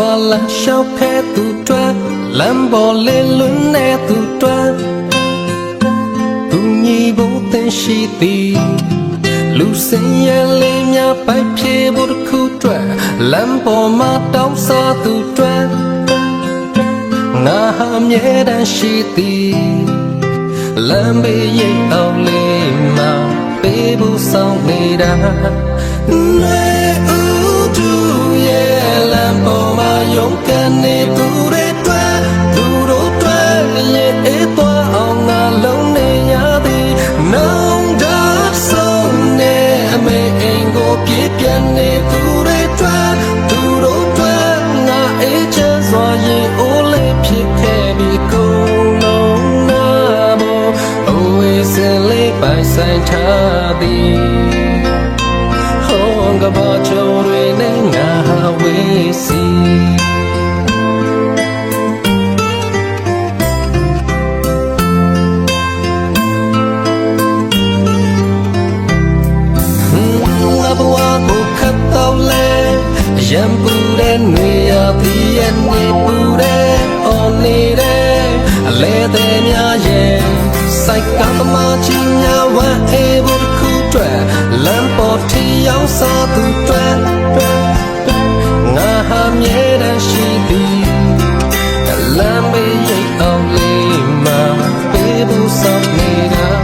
စွာလမ်းလျှောက်ခဲ့သူတွေလမ်းပေါ်လေးလွန်းနေသူတွေသူညီဖို့တင်ရှိသည်လူစင်ရဲ့လေးများပိုက်ပြေဖို့တစ်ခုတွေလမ်းပေါ်မှာတောင်းစားသူတွေငါဟာမြဲတမ်းရှိသည်လမ်းဘေးရိပ်အောင်လေးမှာပေးဖို့ဆောင်နေတာ勇敢的သူတွေတွေ့သူတို့တွေ့ရဲ့အေးသွားအောင်ငါလုံးနေရသည်နောင်တဆုံးနေအမေအိမ်ကိုပြေးပြန်နေသူတွေတွေ့သူတို့တွေ့ငါအေးချမ်းစွာရင်အိုးလေးဖြစ်ခဲ့ပြီးကုန်လုံးနာမို့အိုးစင်လေးပိုင်ဆိုင်ထားသည်ဟောကဘာချိုးတွေနဲ့ငါဝေးစီရံပူတဲ့နေရာပြီးရဲ့နေပူတဲ့အော်နေတဲ့လဲတဲ့များရဲ့စိုက်ကသမားကြီးများဝမ်းအေးဖို့တစ်ခုတွေ့လမ်းပေါ်ထီရောက်စားသူတွေ့ငါဟာမြဲတမ်းရှိသည်လမ်းမေးရိပ်အောင်လေးမှာပေးဖို့ဆောင်နေတာ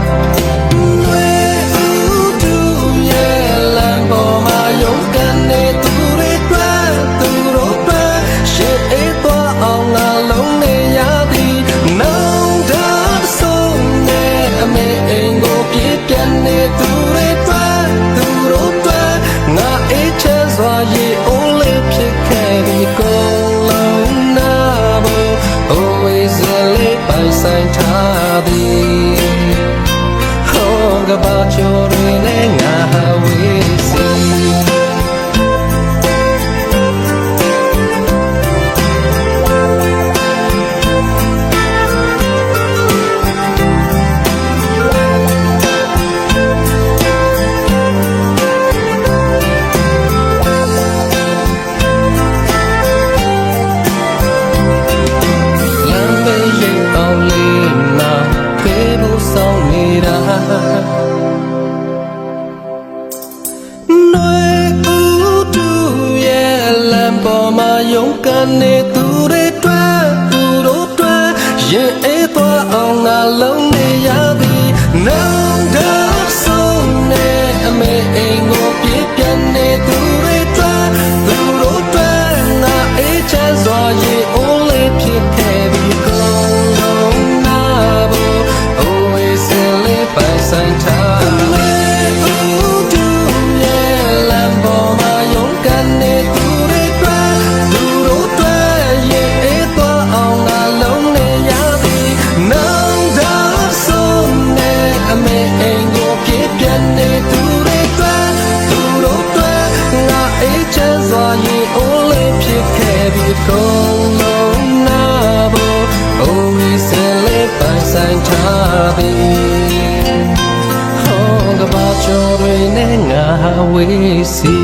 ဆိုင်ထားသည်ဟောကဘာချိုးတွေနဲ့ငါဝေးစီ勇敢的သူတွေတွေ့သူတို့တွေ့ရင်အေးသွားအောင်ငါလုံးနေရသည်နောင်တဆုံးနေအမေအိမ်ကိုပြေးပြန်နေသူတွေတွေ့သူတို့တွေ့ငါအေးချမ်းစွာရင်အိုးလေးဖြစ်ခဲ့ပြီးကုန်လုံးနာဖို့အိုးဝေးစင်လေးပိုင်ဆိုင်ထားကုန်လုံးနာဖို့အိုးဝေးစင်လေးပိုင်ဆိုင်ထားသည်ဟောကဘာချိုးတွေနဲ့ငါဝေးစီ